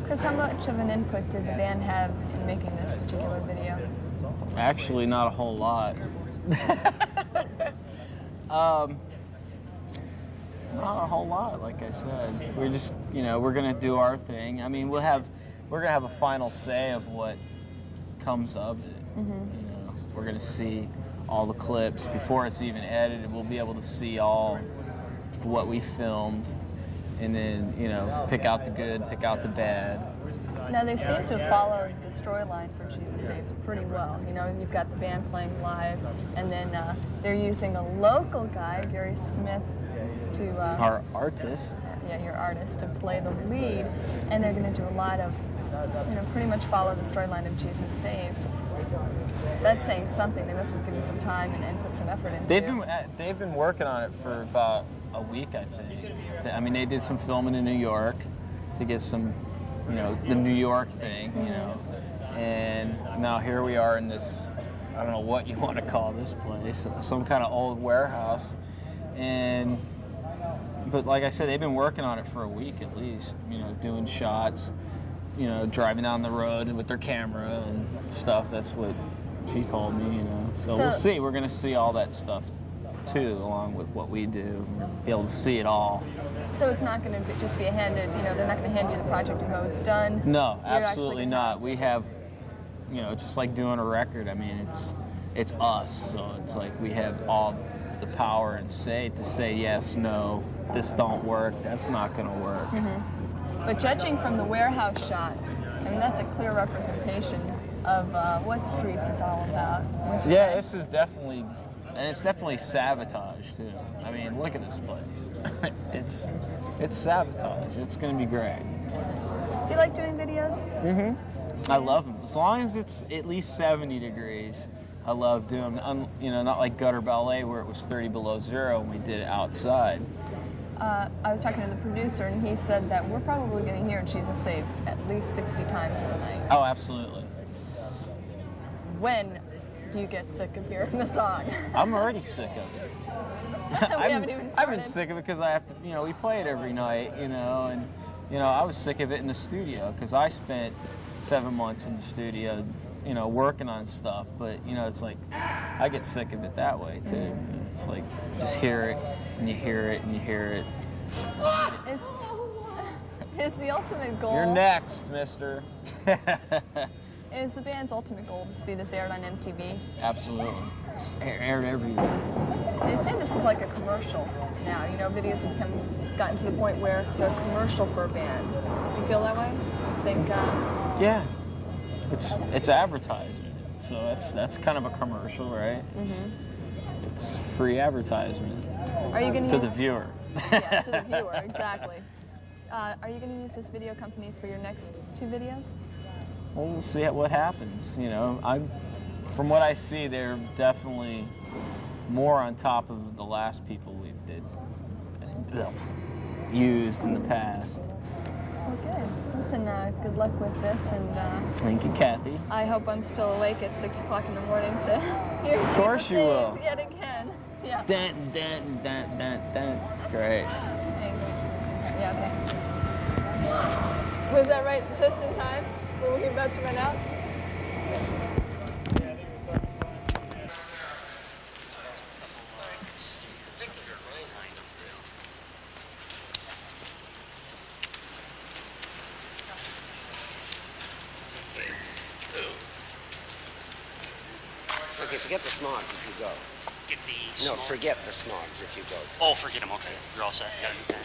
Chris, how much of an input did the band have in making this particular video? Actually, not a whole lot. Not a whole lot, like I said. We're just, we're gonna do our thing. I mean, we're gonna have a final say of what comes of it. Mm-hmm. We're gonna see all the clips before it's even edited. We'll be able to see all of what we filmed, and then pick out the good, pick out the bad. Now they seem to have followed the storyline for Jesus Saves pretty well. You've got the band playing live, and then they're using a local guy, Gary Smith, to our artist. Yeah, your artist, to play the lead, and they're going to do a lot of, pretty much follow the storyline of Jesus Saves. That's saying something. They must have given some time and put some effort into it. They've been working on it for about a week, I think. I mean, they did some filming in New York to get some, the New York thing, and now here we are in this, I don't know what you want to call this place, some kind of old warehouse, but like I said, they've been working on it for a week at least, doing shots, driving down the road with their camera and stuff. That's what she told me, So we'll see. We're going to see all that stuff too, along with what we do. We'll be able to see it all. So it's not going to just be a handed, they're not going to hand you the project and go, it's done? No, absolutely not. We have, just like doing a record, I mean, it's us. So it's like we have all the power and say to say yes, no, this don't work, that's not going to work. Mm-hmm. But judging from the warehouse shots, I mean, that's a clear representation of what Streets is all about. Yeah, this is definitely, and it's definitely Savatage too. I mean, look at this place. It's Savatage. It's going to be great. Do you like doing videos? Mm-hmm. I love them. As long as it's at least 70 degrees, I love doing them. Not like Gutter Ballet where it was 30 below zero and we did it outside. I was talking to the producer, and he said that we're probably going to hear Jesus Save at least 60 times tonight. Oh, absolutely. When do you get sick of hearing the song? I'm already sick of it. I've been sick of it because I have to, we play it every night, and, I was sick of it in the studio because I spent 7 months in the studio, working on stuff. But, it's like, I get sick of it that way, too. Mm-hmm. It's like, just hear it, and you hear it, and you hear it. Is the ultimate goal... You're next, mister. Is the band's ultimate goal to see this aired on MTV? Absolutely. It's aired everywhere. They say this is like a commercial now. Videos have gotten to the point where they're commercial for a band. Do you feel that way? Yeah. It's advertisement. So that's kind of a commercial, right? Mm-hmm. It's free advertisement. Are you going to the viewer? Yeah, to the viewer, exactly. Are you going to use this video company for your next 2 videos? Well, we'll see what happens. From what I see, they're definitely more on top of the last people we've used in the past. Well, good. Listen, good luck with this, and thank you, Kathy. I hope I'm still awake at 6 o'clock in the morning to hear Jesus Saves yet again. Yeah. Dun, dun, dun, dun, dun. Great. Thanks. Yeah, okay. Was that right? Just in time? Were we about to run out? Okay, forget the smogs if you go. Get the No, forget the smogs if you go. Oh, forget them. Okay, you're all set. Got it.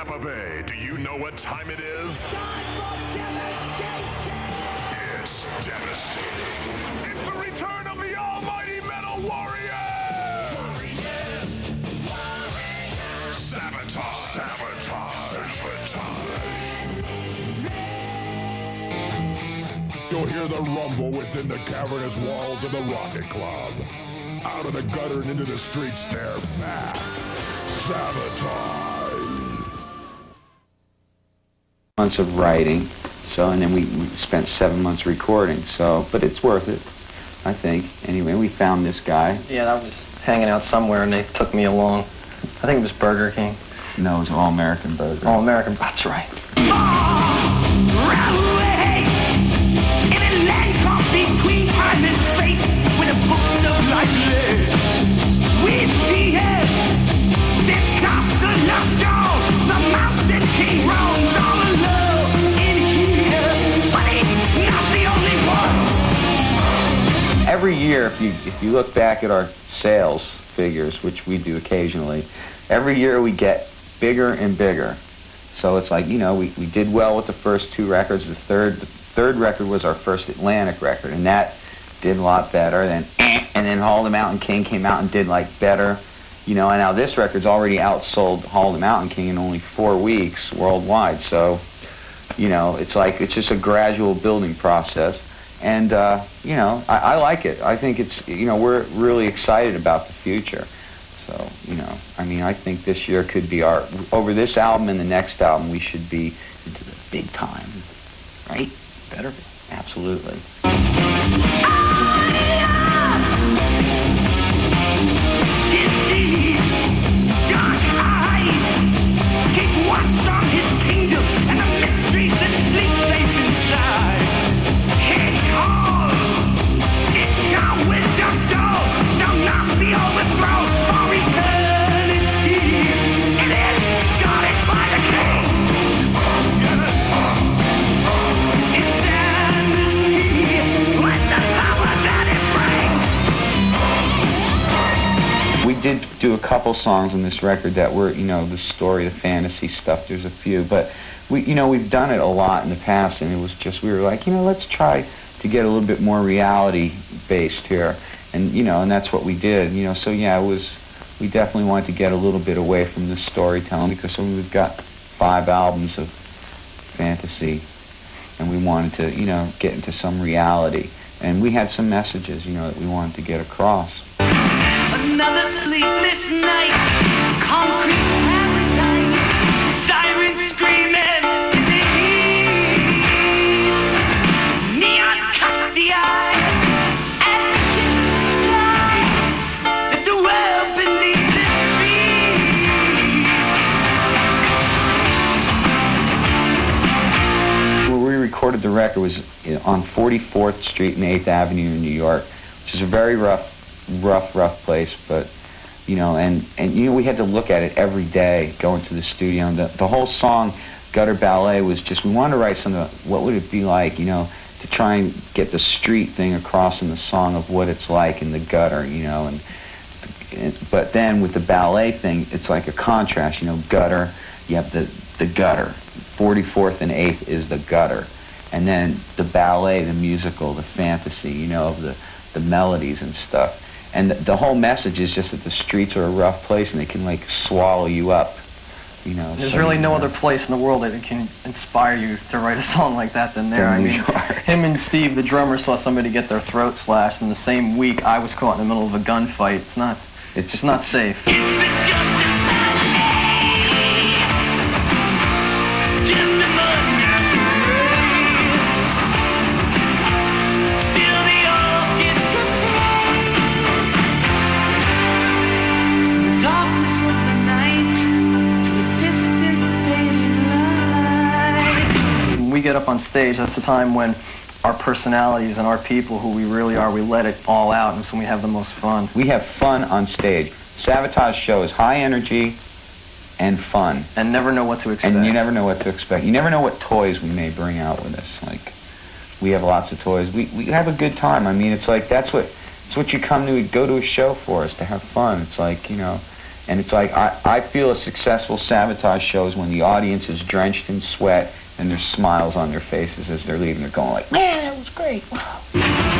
Tampa Bay, do you know what time it is? It's devastating. It's the return of the almighty metal warrior! Savatage. You'll hear the rumble within the cavernous walls of the Rocket Club. Out of the gutter and into the streets, they're back. Savatage. Months of writing, and then we spent 7 months recording. But it's worth it, I think. Anyway, we found this guy. Yeah, I was hanging out somewhere and they took me along. I think it was Burger King. No, it was All American Burger. All American, that's right. Between time and space, with a book of life with the air, this castle lost all, the mountain king roams all alone in here, but he's not the only one. Every year, if you look back at our sales figures, which we do occasionally, every year we get bigger and bigger. So it's like, we did well with the first 2 records. The third record was our first Atlantic record, and that did a lot better. And then Hall of the Mountain King came out and did better. And now this record's already outsold Hall of the Mountain King in only 4 weeks worldwide. So, it's just a gradual building process. And, I like it. I think it's, we're really excited about the future. So, I think this year could be over this album and the next album, we should be into the big time, right? Better be. Absolutely. Dark eyes keep watch on his kingdom and the mysteries that sleep safe inside. His hall, its wisdom soul shall not be overthrown for eternity. It is guarded by the king. We did do a couple songs on this record that were, the story, the fantasy stuff. There's a few, but we've done it a lot in the past, and it was just, we were like, let's try to get a little bit more reality based here, and and that's what we did. So yeah, we definitely wanted to get a little bit away from the storytelling, because we've got 5 albums of fantasy, and we wanted to, get into some reality, and we had some messages, that we wanted to get across. Another sleepless night, concrete paradise, sirens screaming in the heat. Neon cuts the eye as it just decides that the world beneath its feet. Where we recorded the record was on 44th Street and 8th Avenue in New York, which is a very rough place, but and we had to look at it every day going to the studio, and the whole song Gutter Ballet was just, we wanted to write something, what would it be like, to try and get the street thing across in the song of what it's like in the gutter, but then with the ballet thing, it's like a contrast, gutter, you have the gutter, 44th and 8th is the gutter, and then the ballet, the musical, the fantasy, of the melodies and stuff. And the whole message is just that the streets are a rough place and they can swallow you up, There's really no other place in the world that can inspire you to write a song like that than there. I mean, him and Steve, the drummer, saw somebody get their throat slashed, and the same week I was caught in the middle of a gunfight. It's just not safe. We get up on stage, that's the time when our personalities and our people, who we really are, we let it all out, and so we have the most fun. We have fun on stage. Savatage show is high energy and fun. And never know what to expect. And you never know what to expect. You never know what toys we may bring out with us. We have lots of toys. We have a good time. I mean, it's what you go to a show for, is to have fun. It's And it's like, I feel a successful Savatage show is when the audience is drenched in sweat and there's smiles on their faces as they're leaving. They're going like, man, that was great. Wow.